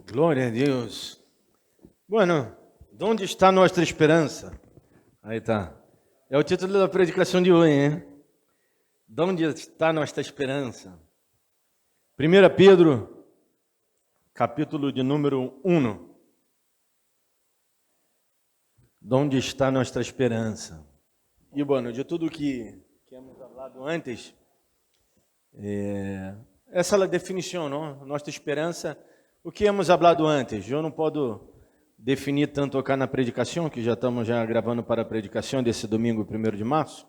Glória a Deus. Bueno, onde está nossa esperança? Aí tá. É o título da predicação de hoje, hein? Onde está nossa esperança? 1 Pedro, capítulo de número 1. Onde está nossa esperança? E, bueno, de tudo que hemos falado antes, essa é a definição, não? Nossa esperança, o que hemos falado antes. Eu não posso definir tanto acá na predicação, que já estamos gravando para a predicação desse domingo, 1º de março.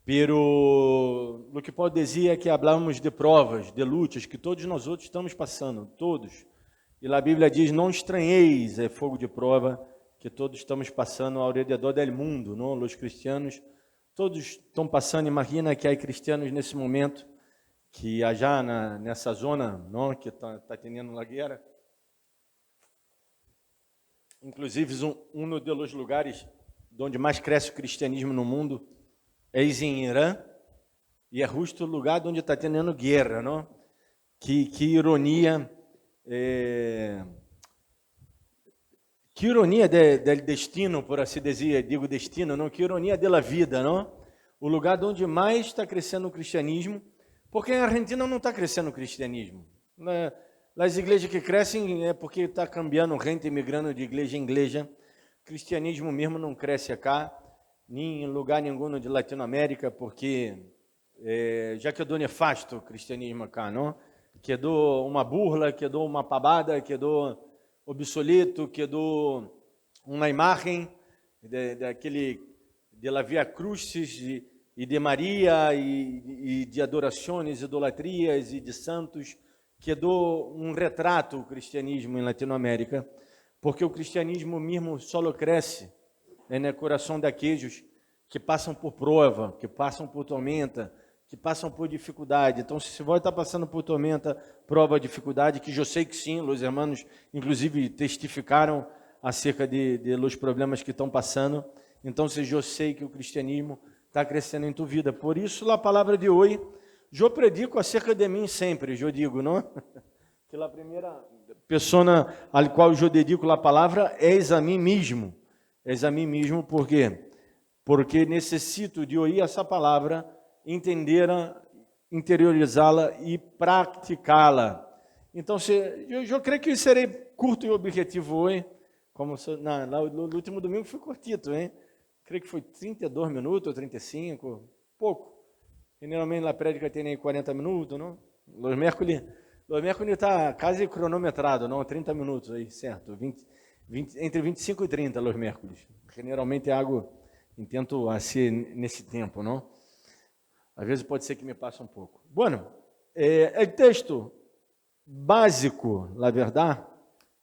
Pero o que pode dizer é que falamos de provas, de lutas que todos nós outros estamos passando, todos. E a Bíblia diz: não estranheis, é fogo de prova que todos estamos passando ao redor do mundo, não? Os cristianos, todos estão passando. Imagina que há cristianos nesse momento que já nessa zona, não, que está tendo uma guerra. Inclusive, um dos lugares onde mais cresce o cristianismo no mundo é em Irã, e é justo o lugar onde está tendo guerra, não? Que ironia, que ironia do destino, por assim dizer, digo destino, não? Que ironia da vida, não? O lugar onde mais está crescendo o cristianismo, porque a Argentina não está crescendo o cristianismo. As igrejas que crescem é porque está cambiando gente, migrando de igreja em igreja. O cristianismo mesmo não cresce acá, nem em lugar nenhum de Latinoamérica, porque já quedou nefasto o cristianismo acá, não? Quedou uma burla, quedou uma pavada, quedou obsoleto, quedou uma imagem de la Via Crucis e de Maria e de adorações, idolatrias e de santos. Quedou um retrato o cristianismo em Latinoamérica, porque o cristianismo mesmo só cresce no coração daqueles que passam por prova, que passam por tormenta, que passam por dificuldade. Então, se você está passando por tormenta, prova, dificuldade, que eu sei que sim, os irmãos, inclusive, testificaram acerca de los problemas que estão passando. Então, se eu sei que o cristianismo está crescendo em tua vida. Por isso, a palavra de hoje, eu predico acerca de mim sempre, eu digo, não? Que a primeira pessoa ao qual eu dedico a palavra és a mim mesmo. És a mim mesmo, por quê? Porque necessito de ouvir essa palavra, entendê-la, interiorizá-la e praticá-la. Então, eu creio que serei curto e objetivo hoje, como no último domingo foi curtito, hein? Creio que foi 32 minutos ou 35, pouco. Generalmente a prédica tem 40 minutos, não? Los miércoles está quase cronometrado, não? 30 minutos aí, certo? Entre 25 e 30 los miércoles. Generalmente é algo, intento ser nesse tempo, não? Às vezes pode ser que me passe um pouco. Bueno, o texto básico, na verdade,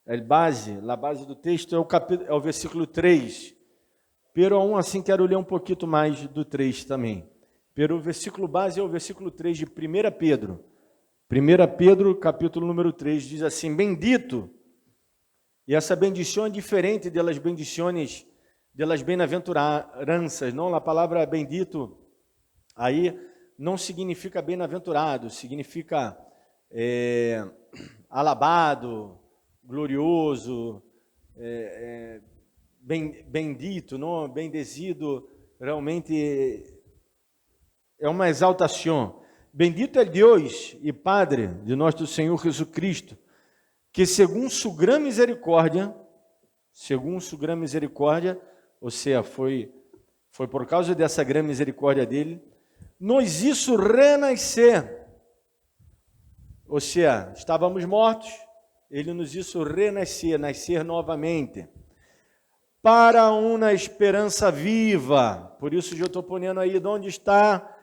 a base do texto é o versículo 3. Pero aún assim quero ler um pouquinho mais do 3 também. Pero o versículo base é o versículo 3 de 1 Pedro. 1 Pedro, capítulo número 3, diz assim: bendito. E essa bendição é diferente das bendições, das bem-aventuranças. Não, a palavra bendito aí não significa bem-aventurado, significa alabado, glorioso, bendito, não? Bendezido, realmente é uma exaltação. Bendito é Deus e Padre de nosso Senhor Jesus Cristo, que segundo sua grande misericórdia, ou seja, foi por causa dessa grande misericórdia dele, nos hizo renascer. Ou seja, estávamos mortos, ele nos hizo renascer, nascer novamente, para uma esperança viva. Por isso eu estou ponendo aí, de onde está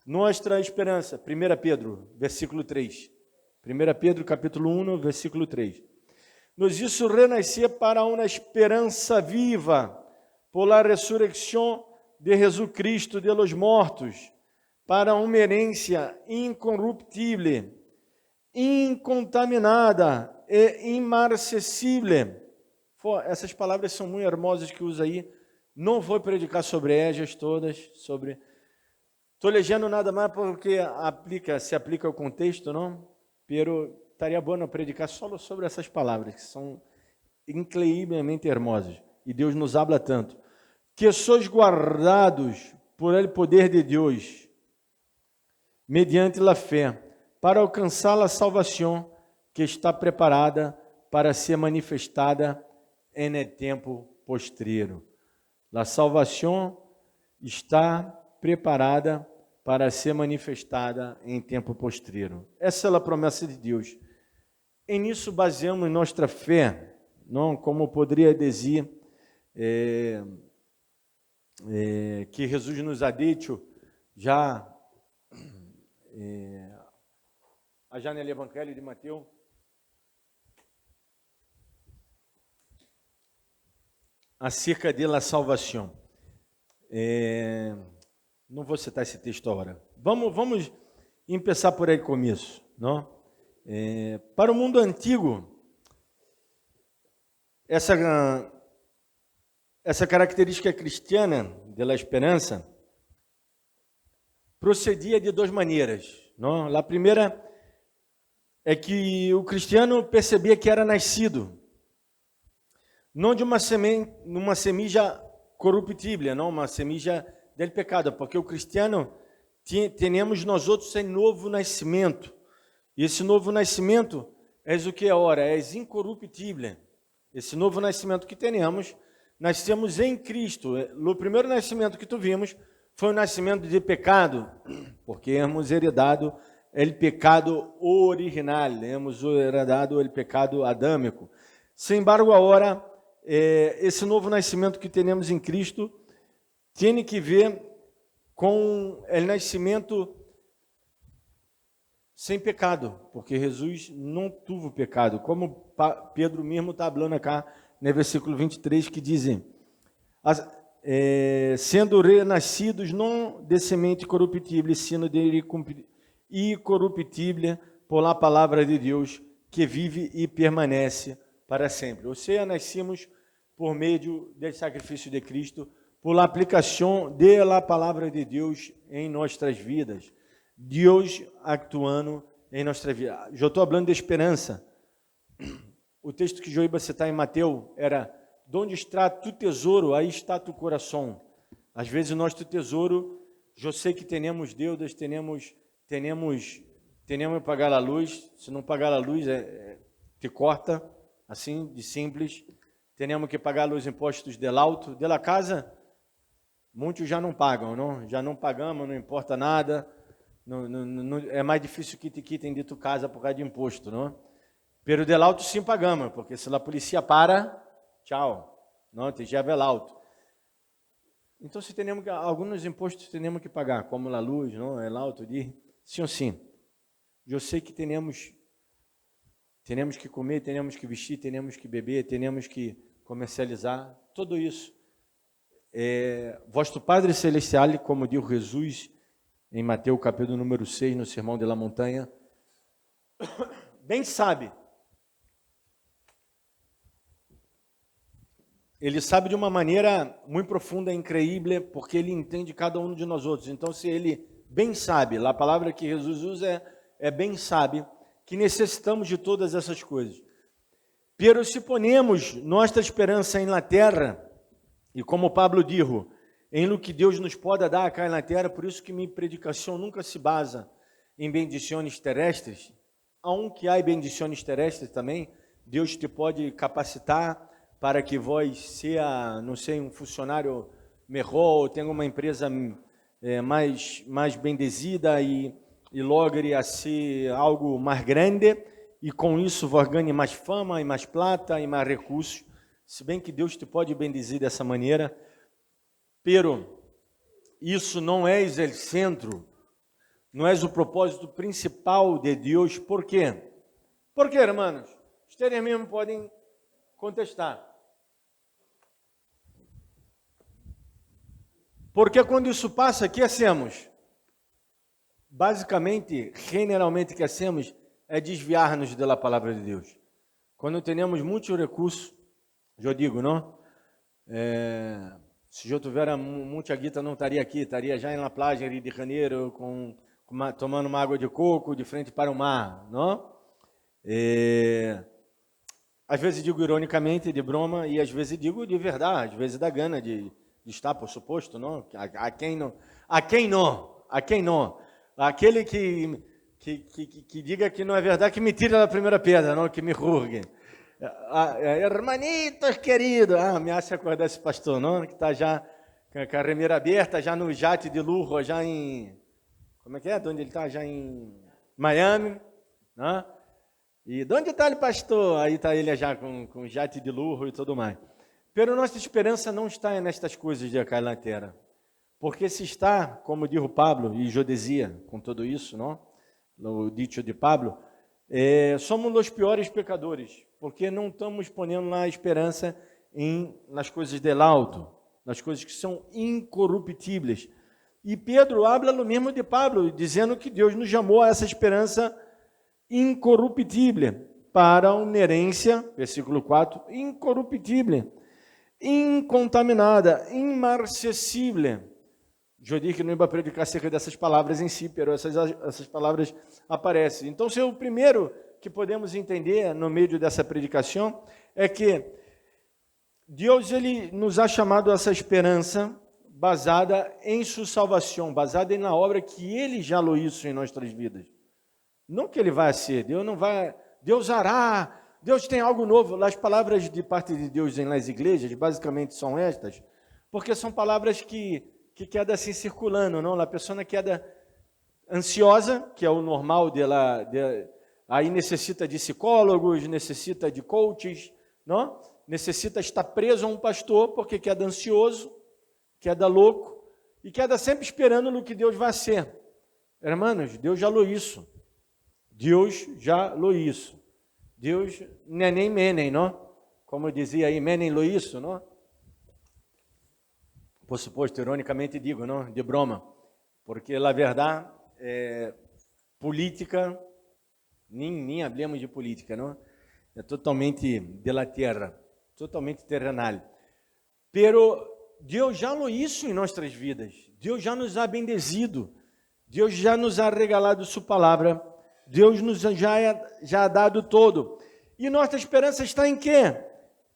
nossa esperança? 1 Pedro, versículo 3. 1 Pedro, capítulo 1, versículo 3. Nos hizo renascer para uma esperança viva, por la resurrección de Jesus Cristo de los mortos, para uma herência incorruptível, incontaminada e imarcessível. Essas palavras são muito hermosas que usa aí. Não vou predicar sobre elas todas, Estou legendo nada mais porque se aplica ao contexto, não? Pero estaria bom predicar só sobre essas palavras, que são increívelmente hermosas. E Deus nos habla tanto. Que sois guardados por el poder de Deus, mediante a fé, para alcançar a salvação que está preparada para ser manifestada en el tempo postrero. A salvação está preparada para ser manifestada em tempo postrero. Essa é a promessa de Deus. E nisso baseamos nossa fé, não como poderia dizer que Jesus nos ha dito já no Evangelho de Mateus. Acerca da salvação. Não vou citar esse texto agora. Vamos começar por aí começo, não? Para o mundo antigo, essa característica cristiana da esperança procedia de duas maneiras, não? A primeira é que o cristiano percebia que era nascido não de uma semilla corruptível, não uma semilla del pecado, porque o cristiano temos nós outros em novo nascimento. E esse novo nascimento é o que agora é incorruptível. Esse novo nascimento que temos, nascemos em Cristo. O primeiro nascimento que vimos foi o nascimento de pecado, porque hemos heredado o pecado original, hemos heredado o pecado adâmico. Sin embargo, agora esse novo nascimento que temos em Cristo tem que ver com o nascimento sem pecado, porque Jesus não teve pecado, como Pedro mesmo está falando acá no versículo 23, que dizem, sendo renascidos não de semente corruptível, sino de incorruptível por la palavra de Deus, que vive e permanece para sempre. Ou seja, nascemos por meio do sacrifício de Cristo, por la aplicação da palavra de Deus em nossas vidas. Deus actuando em nossa vida. Eu estou falando de esperança. O texto que Joíba citar em Mateus era: onde está tu tesouro, aí está tu coração. Às vezes o nosso tesouro, eu sei que temos deudas, temos que pagar a luz. Se não pagar a luz, te corta, assim de simples. Temos que pagar os impostos del auto, de la casa. Muitos já não pagam, não? Já não pagamos, não importa nada. Não, é mais difícil que te quitem de tu casa por causa de imposto, não? Pero del auto sim pagamos, porque se a polícia para, tchau, não te leva el auto. Então, se temos alguns impostos temos que pagar, como a luz, não? El auto, sim ou sim. Eu sei que temos que comer, temos que vestir, temos que beber, temos que comercializar, tudo isso. Vosso Padre Celestial, como disse Jesus em Mateus capítulo número 6, no Sermão de la Montanha, bem sabe. Ele sabe de uma maneira muito profunda e incrível, porque ele entende cada um de nós outros. Então, se ele bem sabe, a palavra que Jesus usa é bem sabe, que necessitamos de todas essas coisas. Pero se ponemos nossa esperança em la terra, e como Pablo disse, em lo que Deus nos pode dar aqui na terra, por isso que minha predicação nunca se basa em bendições terrestres, aunque há bendições terrestres também, Deus te pode capacitar para que vós seja, não sei, um funcionário melhor, tenha uma empresa mais bendecida e logre a ser algo mais grande, e com isso vós ganhe mais fama e mais plata e mais recursos, se bem que Deus te pode bendizer dessa maneira, pero isso não é o centro, não é o propósito principal de Deus. Por quê? Por quê, irmãos? Vocês mesmo podem contestar. Porque quando isso passa, o que hacemos? Basicamente, generalmente, o que hacemos é desviar-nos da palavra de Deus. Quando temos muitos recursos, eu digo, não? Se eu tivesse muita guita, não estaria aqui, estaria já na praia de Janeiro, tomando uma água de coco de frente para o mar, não? Às vezes digo ironicamente, de broma, e às vezes digo de verdade, às vezes dá gana de estar, por suposto, não? A quem não? A quem não? A quem não? Aquele que diga que não é verdade, que me tire da primeira pedra, não que me julgue. Hermanitos querido, me hace acordar esse pastor, não? Que está já com a remeira aberta, já no jate de luxo, já em... Como é que é? De onde ele está? Já em Miami, né? E de onde está ele, pastor? Aí está ele já com jate de luxo e tudo mais. Pero nossa esperança não está nestas coisas de aqui na terra. Porque se está, como diz o Pablo, e eu dizia com tudo isso, não? O dito de Pablo, somos os piores pecadores, porque não estamos ponendo lá a esperança nas coisas del alto, nas coisas que são incorruptíveis. E Pedro habla no mesmo de Pablo, dizendo que Deus nos chamou a essa esperança incorruptível para uma herência, versículo 4, incorruptível, incontaminada, imarcessível. Eu disse que não ia predicar acerca dessas palavras em si, pero essas palavras aparecem. Então, o primeiro que podemos entender no meio dessa predicação é que Deus ele nos ha chamado a essa esperança baseada em sua salvação, baseada na obra que Ele já hizo em nossas vidas. Não que Ele vai ser, Deus não vai, Deus hará, Deus tem algo novo. As palavras de parte de Deus nas igrejas, basicamente são estas, porque são palavras que queda assim circulando, não? A pessoa queda ansiosa, que é o normal dela, aí necessita de psicólogos, necessita de coaches, não? Necessita estar preso a um pastor, porque queda ansioso, queda louco, e queda sempre esperando no que Deus vai ser. Hermanos, Deus já lo isso. Deus já lo isso. Deus nem menem, não? Como dizia aí, menem lo isso, não? Por suposto, ironicamente digo, não? De broma. Porque, na verdade, política, nem hablemos de política, não? É totalmente de la terra, totalmente terrenal. Pero Deus já lo isso em nossas vidas. Deus já nos ha bendezido. Deus já nos ha regalado sua palavra. Deus nos já ha dado todo. E nossa esperança está em quê?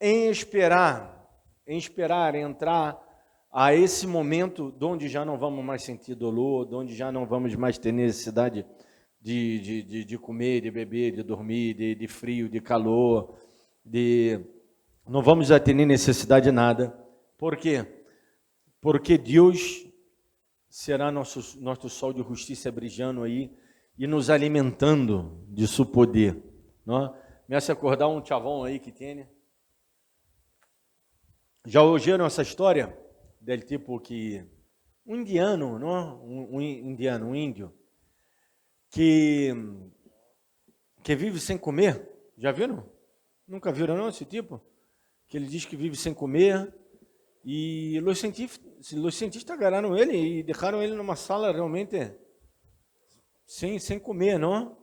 Em esperar, entrar a esse momento onde já não vamos mais sentir dolor, onde já não vamos mais ter necessidade de comer, de beber, de dormir, de frio, de calor, não vamos já ter nem necessidade de nada. Por quê? Porque Deus será nosso sol de justiça brilhando aí e nos alimentando de seu poder. Não? Me hace acordar um chavão aí que tem. Já ouviram essa história? Del tipo que um indiano, não? Um índio, que vive sem comer. Já viram? Nunca viram não esse tipo? Que ele diz que vive sem comer e os cientistas agarraram ele e deixaram ele numa sala realmente sem comer, não?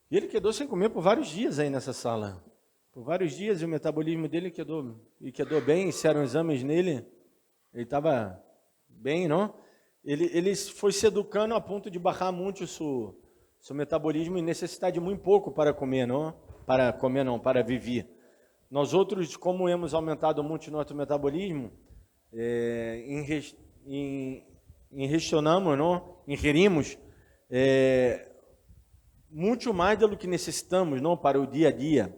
E ele quedou sem comer por vários dias aí nessa sala. Por vários dias, e o metabolismo dele quedou bem, fizeram exames nele. Ele estava bem, não? Ele foi se educando a ponto de baixar muito seu metabolismo e necessitar de muito pouco para comer, não? Para viver. Nós outros, como hemos aumentado muito nosso metabolismo, ingerimos muito mais do que necessitamos, não? Para o dia a dia.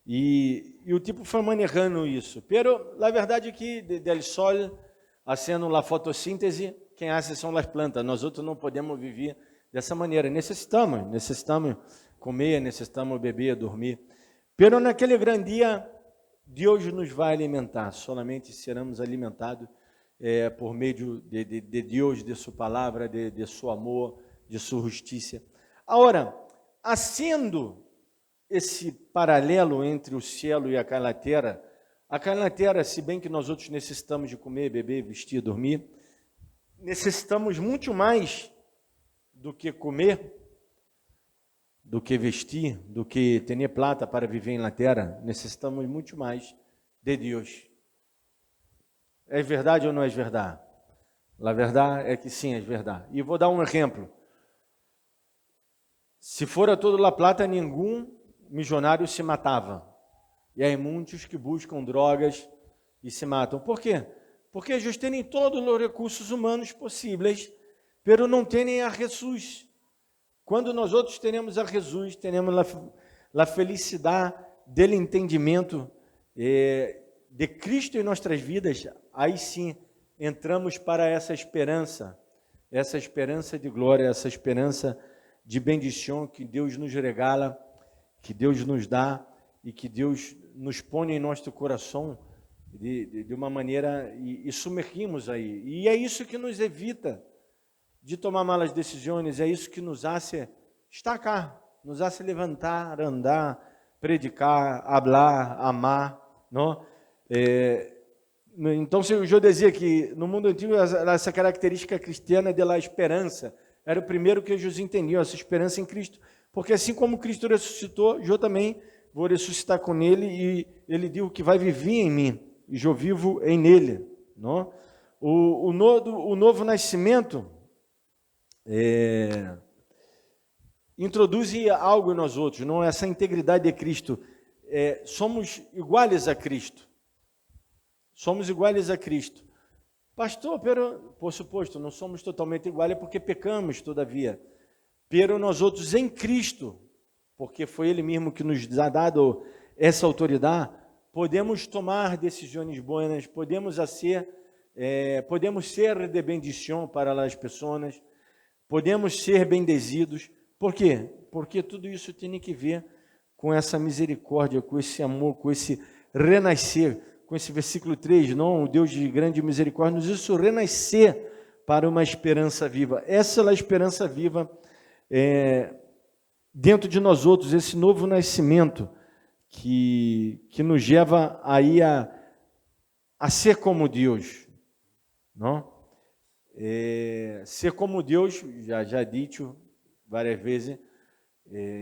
E o tipo foi manejando isso. Pero, na verdade, é que del sol, haciendo a fotossíntese, quem hace são as plantas. Nós outros não podemos viver dessa maneira. Necessitamos comer, necessitamos beber, dormir. Pero naquele grande dia, Deus nos vai alimentar. Solamente seremos alimentados por meio de Deus, de sua palavra, de seu amor, de sua justiça. Agora, haciendo esse paralelo entre o cielo e a terra, se bem que nós outros necessitamos de comer, beber, vestir, dormir, necessitamos muito mais do que comer, do que vestir, do que ter plata para viver na terra. Necessitamos muito mais de Deus. É verdade ou não é verdade? A verdade é que sim, é verdade. E vou dar um exemplo. se fora todo La Plata, nenhum missionário se matava. E há muitos que buscam drogas e se matam. Por quê? Porque eles têm todos os recursos humanos possíveis, pero não têm a Jesus. Quando nós outros teremos a Jesus, teremos a felicidade do entendimento de Cristo em nossas vidas, aí sim entramos para essa esperança de glória, essa esperança de bendição que Deus nos regala, que Deus nos dá e que Deus nos põe em nosso coração de uma maneira e sumergimos aí. E é isso que nos evita de tomar malas decisões, é isso que nos hace estar cá, nos hace levantar, andar, predicar, falar, amar, não? Então, eu dizia que no mundo antigo essa característica cristiana de la esperança era o primeiro que eles entendiam, essa esperança em Cristo, porque assim como Cristo ressuscitou, eu também vou ressuscitar com ele, e ele diz que vai viver em mim, e eu vivo em nele, não? O novo nascimento introduz algo em nós outros, não? Essa integridade de Cristo, somos iguais a Cristo, somos iguais a Cristo. Pastor, por suposto, não somos totalmente iguais porque pecamos todavia, pero nós outros em Cristo, porque foi Ele mesmo que nos ha dado essa autoridade, podemos tomar decisões boas, podemos ser de bendição para as pessoas, podemos ser bendizidos. Por quê? Porque tudo isso tem que ver com essa misericórdia, com esse amor, com esse renascer, com esse versículo 3, não, o Deus de grande misericórdia nos hizo renascer para uma esperança viva. Essa é a esperança viva dentro de nós outros, esse novo nascimento que nos leva aí a ser como Deus, não? Ser como Deus, já dito várias vezes,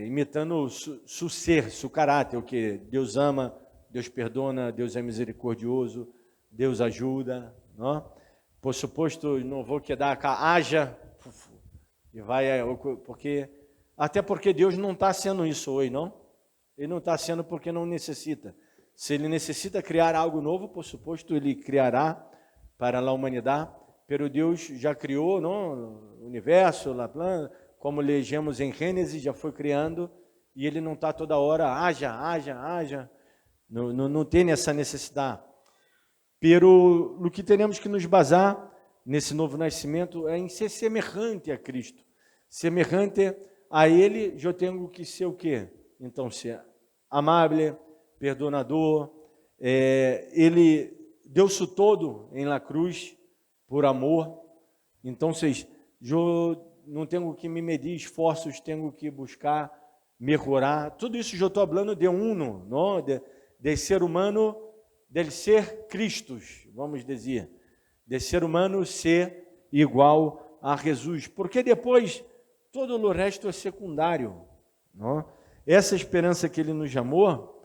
imitando su ser, su caráter, o que Deus ama, Deus perdona, Deus é misericordioso, Deus ajuda, não? Por suposto, não vou quedar cá, haja, e vai, até porque Deus não está sendo isso hoje, não? Ele não está sendo porque não necessita. Se Ele necessita criar algo novo, por suposto, Ele criará para a humanidade, pero Deus já criou, não? O universo, a planta, como legemos em Gênesis, já foi criando, e Ele não está toda hora, haja, não tem essa necessidade. Pero o que temos que nos basar nesse novo nascimento é em ser semelhante a Cristo. Semelhante a Ele, eu tenho que ser o quê? Então, ser amável, perdonador. Ele deu-se todo em la cruz por amor. Então, eu não tenho que me medir esforços, tenho que buscar melhorar. Tudo isso eu estou falando de uno, não? De ser humano, de ser Cristos, vamos dizer, de ser humano ser igual a Jesus, porque depois todo o resto é secundário, não? Essa esperança que Ele nos chamou,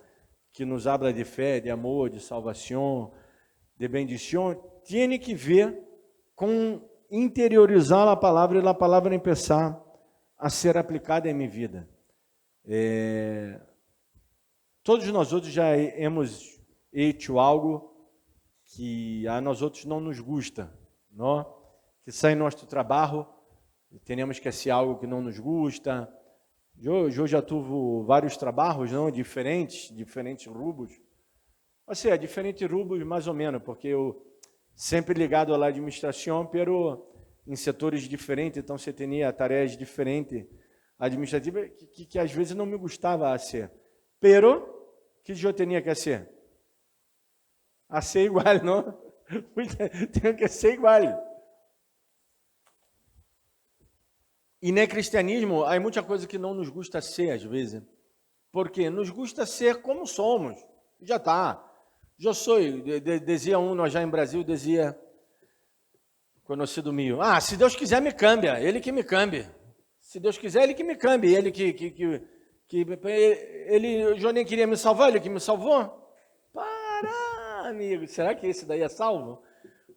que nos habla de fé, de amor, de salvação, de bendição, tem que ver com interiorizar a palavra e a palavra começar a ser aplicada em minha vida. Todos nós outros já hemos feito algo que a nós outros não nos gusta, não? Que sai nosso trabalho, temos que ser algo que não nos gusta. Eu já tive vários trabalhos, não, diferentes rubros. Ou seja, diferentes rubros mais ou menos, porque eu sempre ligado à administração, pero em setores diferentes, então você tinha tarefas diferentes administrativas que às vezes não me gostava a ser. Pero que eu tinha que ser? A ser igual, não? Tenho que ser igual. E no cristianismo, há muita coisa que não nos gusta ser, às vezes. Porque nos gusta ser como somos. Já está. Eu sou, dizia nós já em Brasil, dizia, conhecido meu, se Deus quiser me cambia, Ele que me cambie. Se Deus quiser, Ele que me cambie. Ele eu nem queria me salvar, Ele que me salvou. Para, amigo, será que esse daí é salvo?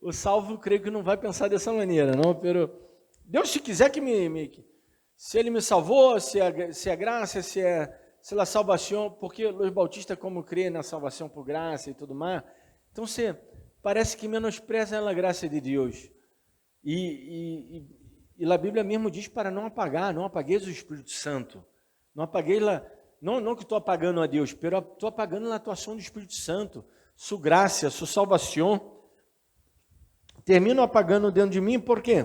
O salvo, creio que não vai pensar dessa maneira, não, pero Deus, se quiser que se Ele me salvou, se é graça, se é a salvação, porque os bautistas como creem na salvação por graça e tudo mais, então você parece que menospreza a graça de Deus. E a Bíblia mesmo diz para não apagueis o Espírito Santo. Não apagueis lá, não que estou apagando a Deus, mas estou apagando a atuação do Espírito Santo, sua graça, sua salvação. Termino apagando dentro de mim, por quê?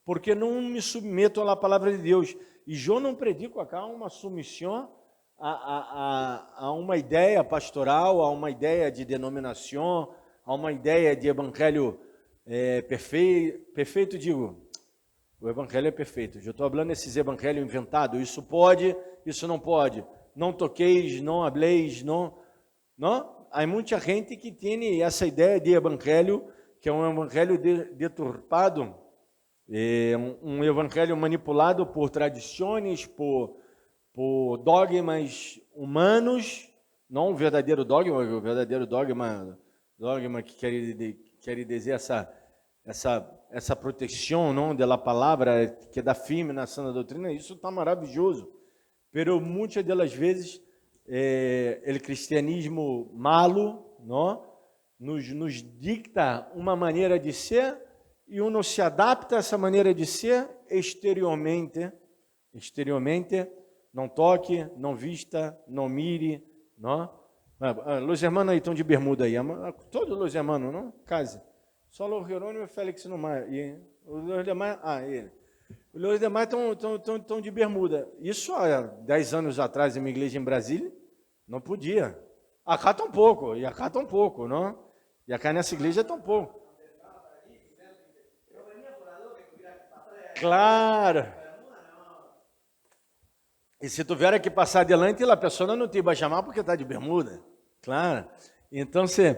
Porque não me submeto à palavra de Deus. E eu não predico acá uma submissão a uma ideia pastoral, a uma ideia de denominação, a uma ideia de evangelho perfeito, digo, o evangelho é perfeito. Eu estou falando desses evangelhos inventados, isso pode, isso não pode, não toqueis, não hableis, não. Há muita gente que tem essa ideia de evangelho, que é um evangelho deturpado, um evangelho manipulado por tradições, por dogmas humanos, não um verdadeiro dogma, o verdadeiro dogma que quer dizer essa proteção, não, da palavra, que dá firme na sã doutrina. Isso está maravilhoso, pero muitas das vezes o cristianismo malo, não, nos dicta uma maneira de ser, e uno se adapta a essa maneira de ser exteriormente, não toque, não vista, não mire, não. Os irmãos aí estão de bermuda aí, todos os irmãos, não? Case. Só o Jerônimo e o Félix no mar. E os demais, ele. Os demais estão de bermuda. Isso há 10 anos atrás, em uma igreja em Brasília, não podia. Acá está um pouco, e acá está um pouco, não? E acá nessa igreja está um pouco. Claro. E se tu vier que passar adiante, a pessoa não te vai chamar porque está de bermuda. Claro. Então você...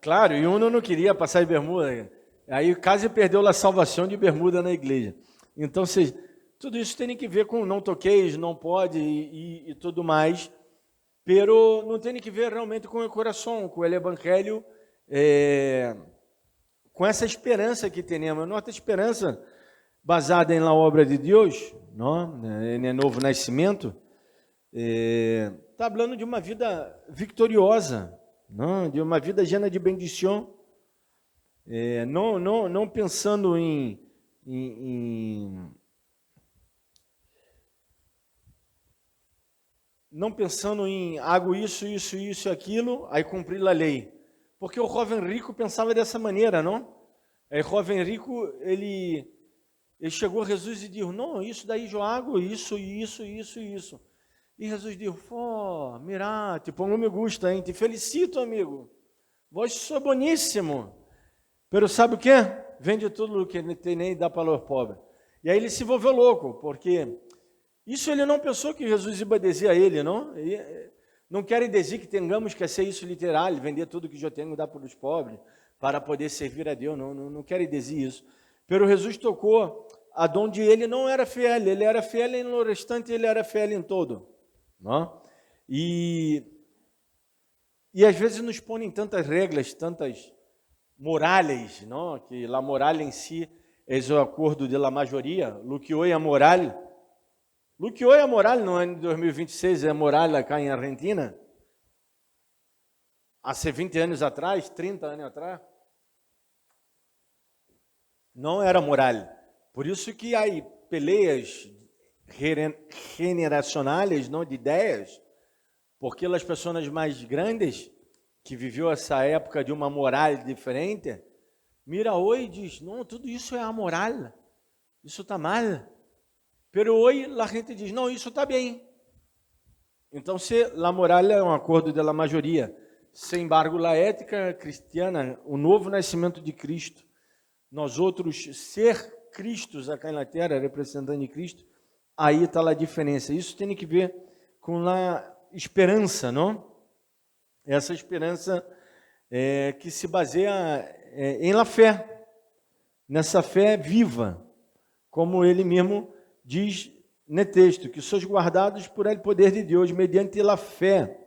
claro, e um não queria passar de bermuda. Aí quase perdeu a salvação de bermuda na igreja. Então, tudo isso tem que ver com não toqueis, não pode e tudo mais. Pero não tem que ver realmente com o coração, com o evangelho, com essa esperança que temos. Nossa esperança baseada na obra de Deus, não? No novo nascimento, está falando de uma vida vitoriosa, não? De uma vida llena de bendição, não pensando não pensando em hago isso, aquilo, aí cumprir a lei. Porque o jovem rico pensava dessa maneira, não? Aí o jovem rico, ele chegou a Jesus e disse, não, isso daí eu hago, isso. E Jesus disse, mira, tipo, não me gusta, hein? Te felicito, amigo. Vós sou boníssimo. Pero sabe o que? Vende tudo o que tem nem dá para os pobres. E aí ele se envolveu louco, porque isso ele não pensou que Jesus ia dizer a ele, não? Não quer dizer que tenhamos que ser isso literal, vender tudo que eu tenho e dar para os pobres, para poder servir a Deus, não quer dizer isso. Pero Jesus tocou aonde ele não era fiel, ele era fiel no restante, ele era fiel em todo. Não? E às vezes nos põem tantas regras, tantas morales, não? Que a moral em si é o acordo da maioria, o que hoje é moral. O que hoje é moral no ano de 2026 é moral acá em Argentina? Há 20 anos atrás, 30 anos atrás, não era moral. Por isso que há peleias generacionais, não, de ideias, porque as pessoas mais grandes que viveu essa época de uma moral diferente, mira hoje e diz, não, tudo isso é amoral, isso está mal. Pero hoje a gente diz, não, isso está bem. Então, se a moral é um acordo da maioria, sem embargo, a ética cristiana, o novo nascimento de Cristo, nós outros ser Cristos aqui na terra, representando de Cristo, aí está a diferença. Isso tem que ver com a esperança, não? Essa esperança que se baseia em la fé, nessa fé viva, como ele mesmo diz no texto, que sois guardados por el poder de Deus, mediante a fé,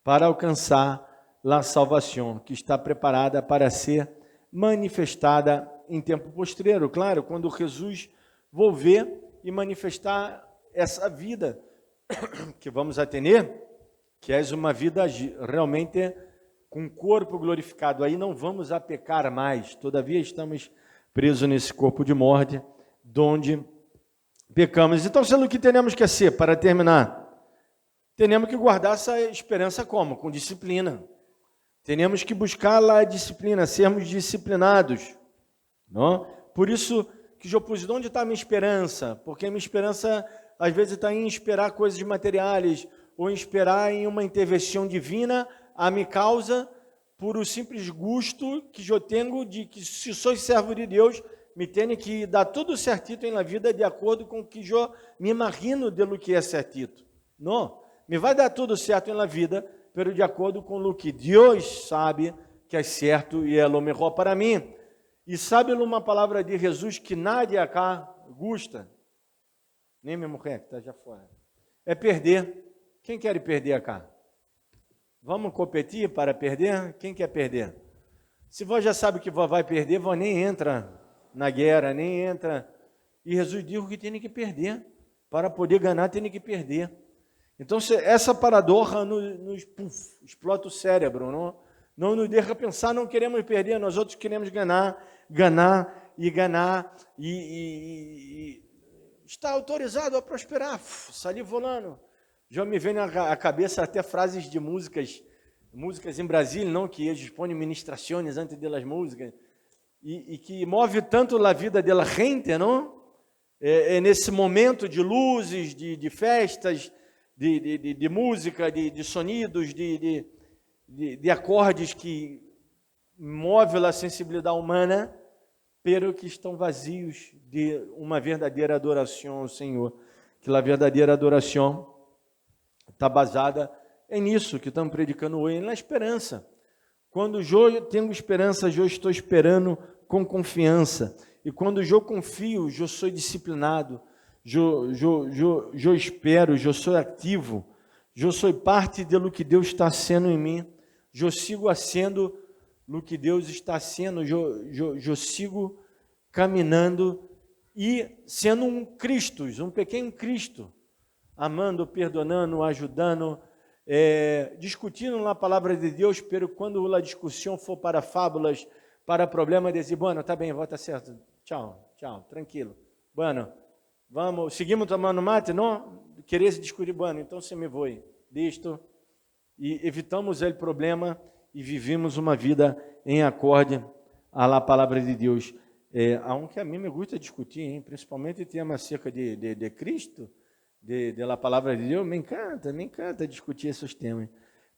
para alcançar a salvação, que está preparada para ser manifestada em tempo posterior. Claro, quando Jesus volver e manifestar essa vida que vamos a ter, que é uma vida realmente com o corpo glorificado. Aí não vamos a pecar mais, todavia estamos presos nesse corpo de morte, donde pecamos. Então, sendo que temos que ser, para terminar, temos que guardar essa esperança como? Com disciplina. Temos que buscar lá a disciplina, sermos disciplinados. Não? Por isso que eu pus, onde está a minha esperança? Porque a minha esperança, às vezes, está em esperar coisas materiais, ou em esperar em uma intervenção divina, a minha causa, por o simples gosto que eu tenho de que, se sou servo de Deus, me tenho que dar tudo certito na vida de acordo com o que eu me imagino de lo que é certito. Não, me vai dar tudo certo na vida, pero de acordo com o que Deus sabe que é certo e é o melhor para mim. E sabe uma palavra de Jesus que nadie acá gusta, nem minha mulher que está já fora, é perder. Quem quer perder acá? Vamos competir para perder? Quem quer perder? Se você já sabe que vai perder, você nem entra na guerra, nem entra. E Jesus disse que tem que perder. Para poder ganhar, tem que perder. Então, essa paradoxa nos explota o cérebro, não nos deixa pensar, não queremos perder, nós outros queremos ganhar, e está autorizado a prosperar, sair volando. Já me vem à cabeça até frases de músicas em Brasília, não, que eles expõem ministrações antes das músicas, e que move tanto a vida da gente, não? Nesse momento de luzes, de festas, de música, de sonidos, de acordes que movem a sensibilidade humana, pero que estão vazios de uma verdadeira adoração ao Senhor, que a verdadeira adoração está basada nisso que estamos predicando hoje, na esperança. Quando eu tenho esperança, eu estou esperando com confiança. E quando eu confio, eu sou disciplinado, eu espero, eu sou ativo, eu sou parte do que Deus está sendo em mim, eu sigo sendo o que Deus está sendo, eu sigo caminhando e sendo um Cristo, um pequeno Cristo, amando, perdonando, ajudando, discutindo na palavra de Deus, pero quando a discussão for para fábulas, para problema, dizer, bueno, tá bem, volta certo, tchau, tranquilo, bueno, vamos, seguimos tomando mate, não? Querer se discutir, bueno, então você me voe, listo, e evitamos o problema e vivemos uma vida em acorde à palavra de Deus. Aunque a mim me gusta discutir, hein? Principalmente tema acerca de Cristo, da palavra de Deus, me encanta discutir esses temas.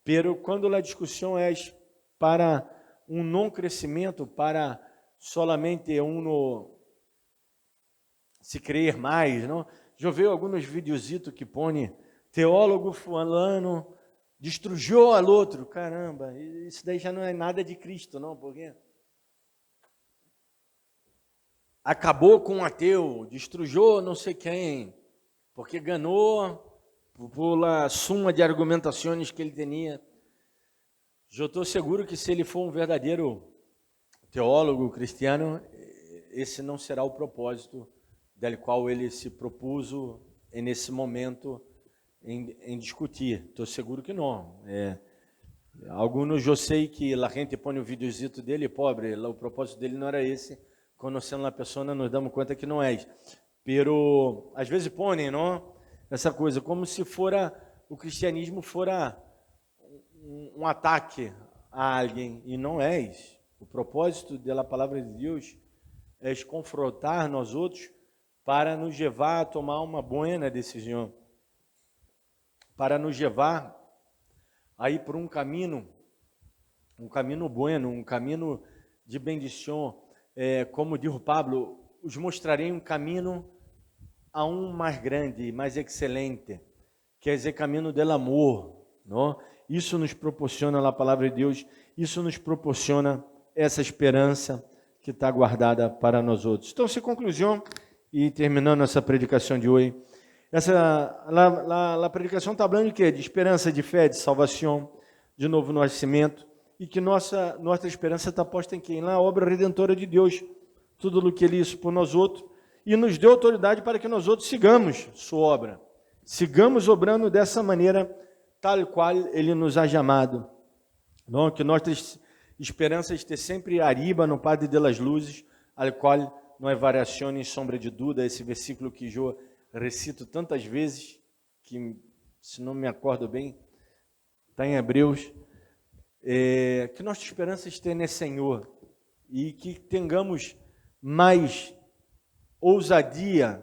Pero quando a discussão é para um não crescimento, para solamente se crer mais, não? Já vi alguns videozitos que põe teólogo fulano destrujou ao outro. Caramba, isso daí já não é nada de Cristo, não, porque acabou com um ateu, destrujou não sei quem, porque ganhou por a suma de argumentações que ele tinha. Eu estou seguro que se ele for um verdadeiro teólogo cristiano, esse não será o propósito del qual ele se propôs nesse momento em discutir. Estou seguro que não. Alguns eu sei que a gente põe o videozito dele, pobre, o propósito dele não era esse. Conhecendo a pessoa, nos damos conta que não é. Pero às vezes põem, não? Essa coisa, como se o cristianismo fora um ataque a alguém, e não é. O propósito da palavra de Deus é confrontar nós outros para nos levar a tomar uma boa decisão, para nos levar a ir por um caminho bueno, um caminho de bendição. Como diz o Pablo, os mostrarei um caminho aún mais grande, mais excelente, que é o caminho do amor, não? Isso nos proporciona a palavra de Deus, isso nos proporciona essa esperança que está guardada para nós outros. Então, se conclusão, e terminando essa predicação de hoje, a predicação está falando de quê? De esperança, de fé, de salvação, de novo nascimento, e que nossa esperança está posta em quem? Na obra redentora de Deus, tudo o que Ele hizo por nós outros, e nos deu autoridade para que nós outros sigamos sua obra. Sigamos obrando dessa maneira, tal qual Ele nos ha chamado. Não, que nossas esperanças ter sempre arriba no Padre de las Luzes, al qual não é variação nem sombra de dúvida, esse versículo que eu recito tantas vezes, que se não me acordo bem, está em Hebreus, que nossas esperanças tenham nesse Senhor, e que tenhamos mais ousadia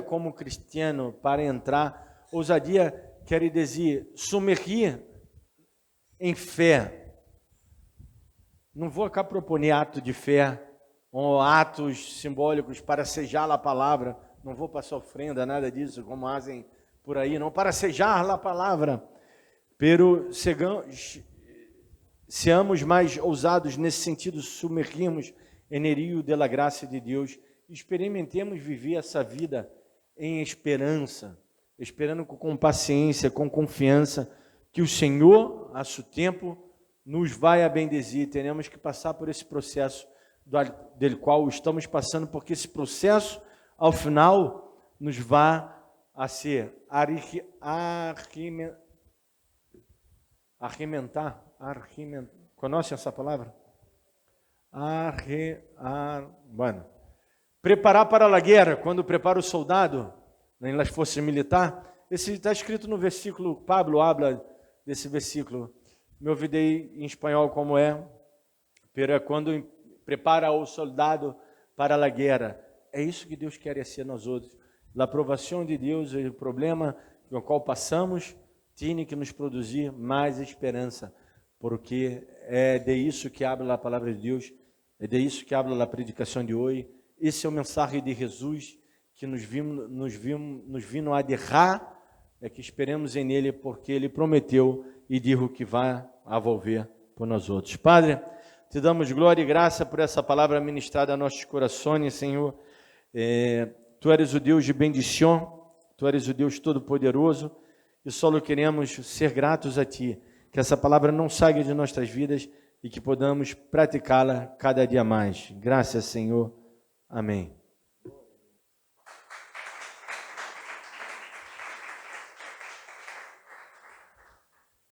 como cristiano para entrar. Ousadia quer dizer submergir em fé. Não vou cá propor ato de fé, ou atos simbólicos para sejar a palavra, não vou passar ofrenda, nada disso, como fazem por aí, não, para sejar a palavra, pero seamos mais ousados nesse sentido, submergirmos em rio da graça de Deus, experimentemos viver essa vida em esperança, esperando com paciência, com confiança, que o Senhor, a seu tempo, nos vai a bendezer. Teremos que passar por esse processo do qual estamos passando, porque esse processo, ao final, nos vai a ser arrementar. Conhece essa palavra? Bueno. Preparar para a guerra, quando prepara o soldado nas forças militares. Esse está escrito no versículo, Pablo habla desse versículo. Me ouvidei em espanhol como é, pero é quando prepara o soldado para a guerra. É isso que Deus quer ser nós outros. A aprovação de Deus é o problema com o qual passamos, tem que nos produzir mais esperança, porque é de isso que habla a palavra de Deus, é de isso que habla a predicação de hoje. Esse é o mensagem de Jesus que nos vino a derrar, é que esperemos em Ele, porque Ele prometeu e disse que vai volver por nós outros. Padre, te damos glória e graça por essa palavra ministrada a nossos corações, Senhor. Tu eres o Deus de bendição, Tu eres o Deus todo-poderoso, e só queremos ser gratos a Ti, que essa palavra não saia de nossas vidas e que podamos praticá-la cada dia mais. Graças, Senhor. Amém.